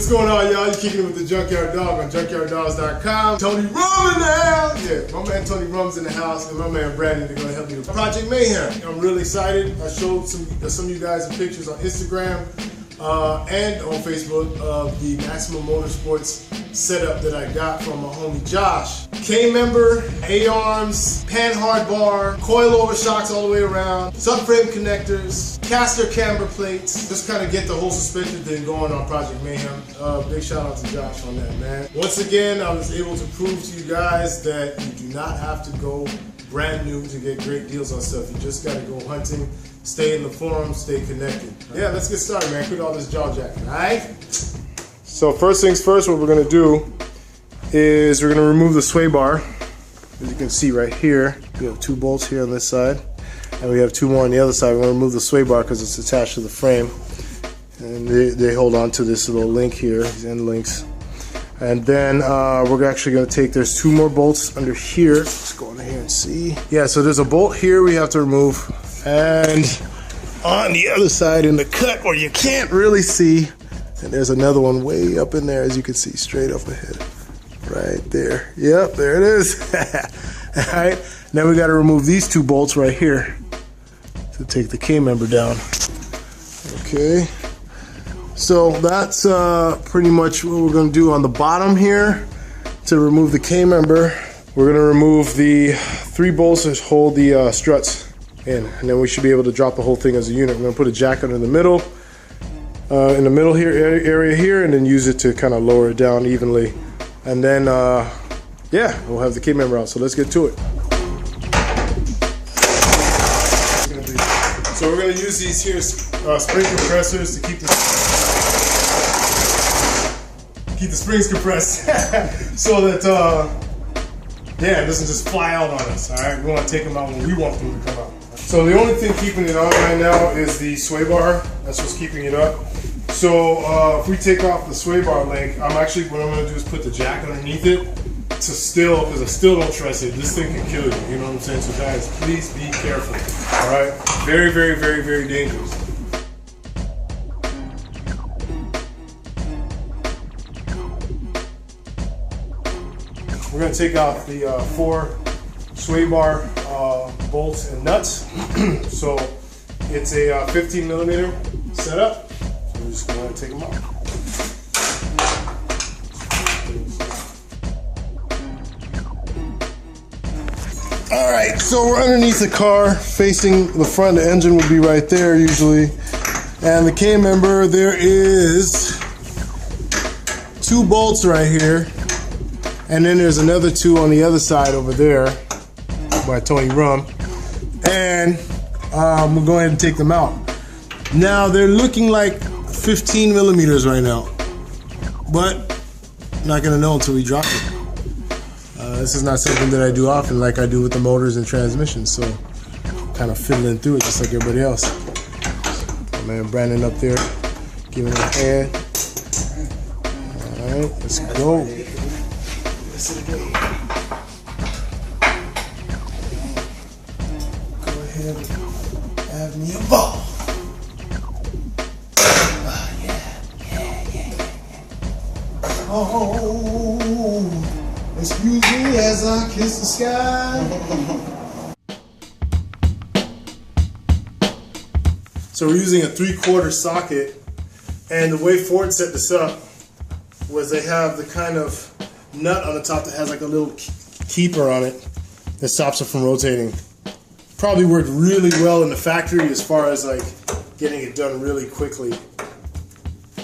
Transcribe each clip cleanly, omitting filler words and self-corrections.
What's going on, y'all? You kicking it with the Junkyard Dog on junkyarddogs.com. Tony Rum in the house. Yeah, my man Tony Rum's in the house, and my man Brandon are going to help me with Project Mayhem. I'm really excited. I showed some of you guys the pictures on Instagram and on Facebook of the Maximum Motorsports setup that I got from my homie Josh. K-member, A-arms, pan hard bar, coil-over shocks all the way around, subframe connectors, caster camber plates. Just kind of get the whole suspension thing going on Project Mayhem. Big shout out to Josh on that, man. Once again, I was able to prove to you guys that you do not have to go brand new to get great deals on stuff. You just got to go hunting, stay in the forum, stay connected. Yeah, let's get started, man. Quit all this jaw jacking, all right? So first things first, what we're going to do is we're going to remove the sway bar. As you can see right here, we have 2 bolts here on this side, and we have 2 more on the other side. We're going to remove the sway bar because it's attached to the frame, and they hold on to this little link here, these end links. And then we're actually going to take, there's 2 more bolts under here. Let's go in here and see. Yeah, so there's a bolt here we have to remove, and on the other side in the cut where you can't really see, and there's another one way up in there, as you can see, straight up ahead. Right there. Yep, there it is. Alright, now we got to remove these 2 bolts right here to take the K-member down. Okay, so that's pretty much what we're going to do on the bottom here. To remove the K-member, we're going to remove the 3 bolts that hold the struts in, and then we should be able to drop the whole thing as a unit. We're going to put a jack under the middle, here area here, and then use it to kind of lower it down evenly. And then, yeah, we'll have the K-member out. So let's get to it. So we're going to use these here spring compressors to keep the springs compressed, so that yeah, it doesn't just fly out on us. All right, we want to take them out when we want them to come out. So the only thing keeping it on right now is the sway bar. That's what's keeping it up. So if we take off the sway bar link, what I'm going to do is put the jack underneath it to still, because I still don't trust it. This thing can kill you, you know what I'm saying? So guys, please be careful, all right? Very, very, very, very dangerous. We're going to take out the 4 sway bar bolts and nuts. So it's a 15mm setup. We're just going to take them out. Alright, so we're underneath the car, facing the front. The engine will be right there usually. And the K-member, there is 2 bolts right here. And then there's another 2 on the other side over there by Tony Rum. And we'll go ahead and take them out. Now they're looking like 15mm right now, but I'm not gonna know until we drop it. This is not something that I do often like I do with the motors and transmissions, so kind of fiddling through it just like everybody else. My man Brandon up there giving it a hand. Alright, let's go. Go ahead and have me a ball. Oh, excuse me as I kiss the sky. So we're using a 3/4 socket, and the way Ford set this up was they have the kind of nut on the top that has like a little keeper on it that stops it from rotating. Probably worked really well in the factory as far as like getting it done really quickly.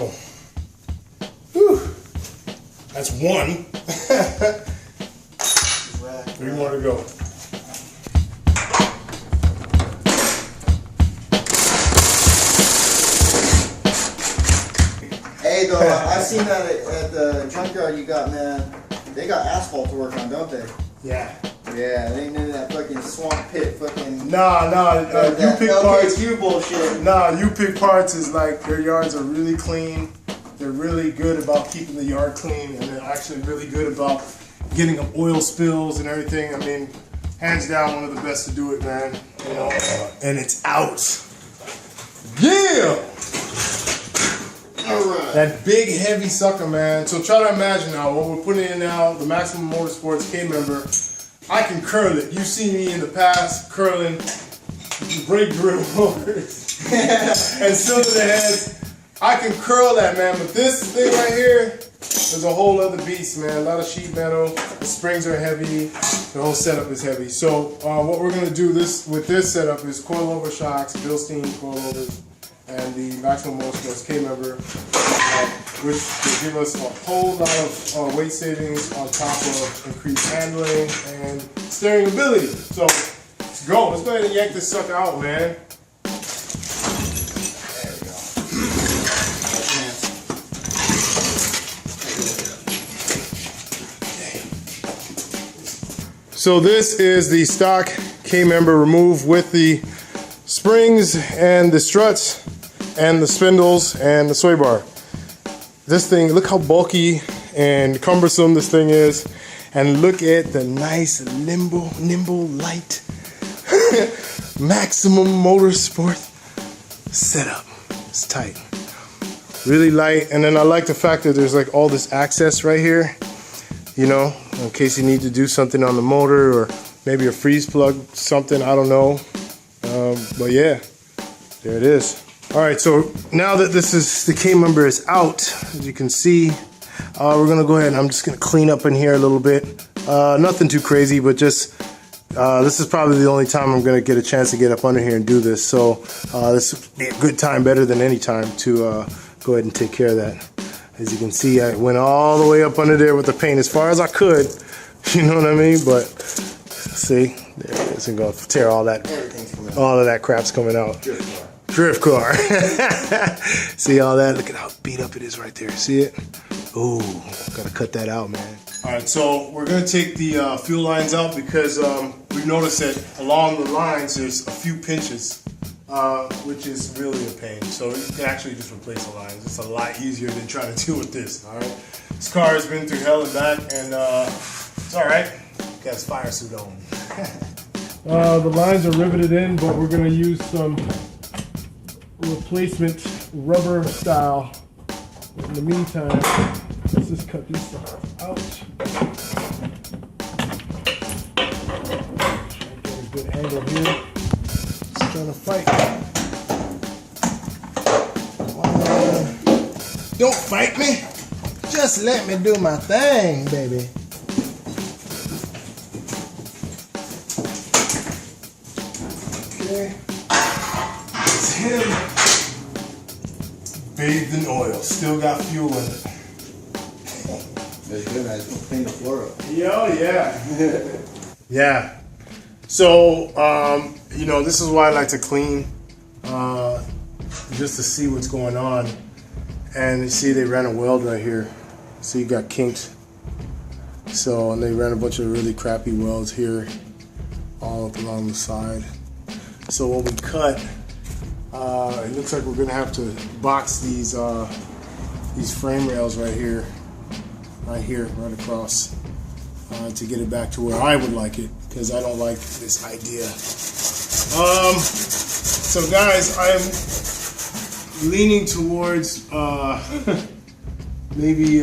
Oh. Whew. That's 1. 3 more to go. Hey, though, I seen that at the junkyard you got, man. They got asphalt to work on, don't they? Yeah. Yeah, they ain't none of that fucking swamp pit fucking... Nah, you pick parts. bullshit. Nah, you pick parts is like their yards are really clean. They're really good about keeping the yard clean, and they're actually really good about getting them oil spills and everything. I mean, hands down, one of the best to do it, man. You know, and it's out. Yeah! All right. That big heavy sucker, man. So try to imagine now what we're putting in now, the Maximum Motorsports K-member. I can curl it. You've seen me in the past curling brake drill motors and cylinder heads. I can curl that, man, but this thing right here is a whole other beast, man. A lot of sheet metal, the springs are heavy, the whole setup is heavy. So what we're gonna do with this setup is coilover shocks, Bilstein coilovers, and the Maximum Motorsports K-member, which will give us a whole lot of weight savings on top of increased handling and steering ability. So let's go. Let's go ahead and yank this sucker out, man. So this is the stock K-member removed with the springs and the struts and the spindles and the sway bar. This thing, look how bulky and cumbersome this thing is, and look at the nice nimble light Maximum Motorsport setup. It's tight, really light, and then I like the fact that there's like all this access right here, you know, in case you need to do something on the motor or maybe a freeze plug, something, I don't know. But yeah, there it is. All right, so now that the K-member is out, as you can see, we're gonna go ahead and I'm just gonna clean up in here a little bit. Nothing too crazy, but just, this is probably the only time I'm gonna get a chance to get up under here and do this. So this would be a good time, better than any time, to go ahead and take care of that. As you can see, I went all the way up under there with the paint as far as I could, you know what I mean? But see, there it is, and go tear all that, all of that crap's coming out. Drift car. See all that? Look at how beat up it is right there. See it? Ooh, gotta cut that out, man. All right, so we're gonna take the fuel lines out because we've noticed that along the lines there's a few pinches, which is really a pain. So you can actually just replace the lines. It's a lot easier than trying to deal with this. All right. This car has been through hell and back, and it's all right. Got his fire suit on. The lines are riveted in, but we're gonna use some replacement rubber style. In the meantime, let's just cut these suckers out. Get a good angle here. Just trying to fight. Don't fight me. Just let me do my thing, baby. Okay. It's him. Bathed in oil. Still got fuel in it. That's good, man. It's gonna clean the floor up. Yo, yeah. Yeah. So, you know, this is why I like to clean, just to see what's going on. And you see they ran a weld right here. See, it got kinked. So, and they ran a bunch of really crappy welds here, all up along the side. So when we cut, it looks like we're gonna have to box these frame rails right here, right across, to get it back to where I would like it, because I don't like this idea. So guys, I'm leaning towards maybe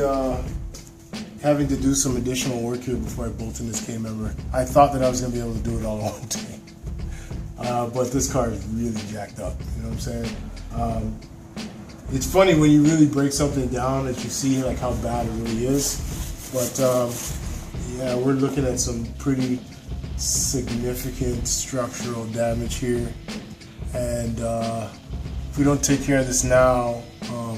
having to do some additional work here before I bolt in this K-member. I thought that I was gonna be able to do it all in one day. But this car is really jacked up, you know what I'm saying? It's funny when you really break something down that you see like how bad it really is. But yeah, we're looking at some pretty significant structural damage here. And if we don't take care of this now,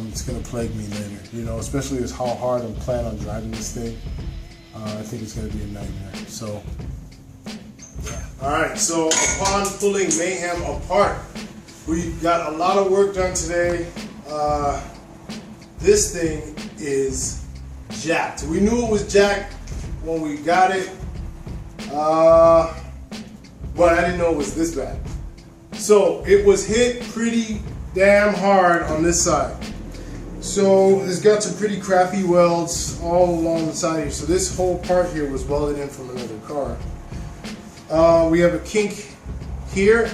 it's gonna plague me later, you know, especially as how hard I'm planning on driving this thing. I think it's gonna be a nightmare, so. Yeah. All right, so upon pulling Mayhem apart, we got a lot of work done today. This thing is jacked. We knew it was jacked when we got it, but I didn't know it was this bad. So it was hit pretty damn hard on this side. So it's got some pretty crappy welds all along the side here. So this whole part here was welded in from another car. We have a kink here,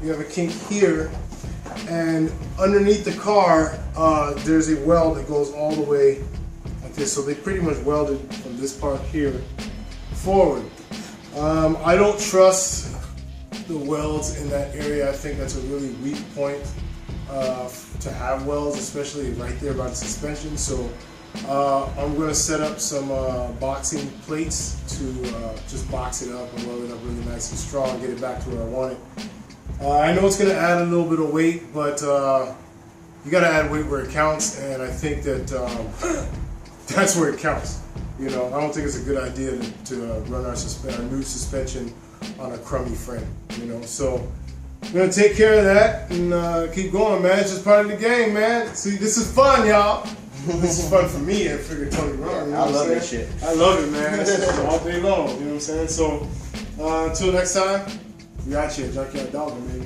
we have a kink here, and underneath the car, there's a weld that goes all the way like this. So they pretty much welded from this part here forward. I don't trust the welds in that area. I think that's a really weak point to have welds, especially right there by the suspension. So I'm going to set up some boxing plates to just box it up and weld it up really nice and strong, get it back to where I want it. I know it's going to add a little bit of weight, but you got to add weight where it counts, and I think that that's where it counts. You know, I don't think it's a good idea to run our new suspension on a crummy frame. You know, so I'm gonna take care of that and keep going, man. It's just part of the game, man. See, this is fun, y'all. This is fun for me. I figured Tony Ron. You know I love that shit. I love it, man. This is all day long. You know what I'm saying? So until next time, we got you at Junkyard Dog, man.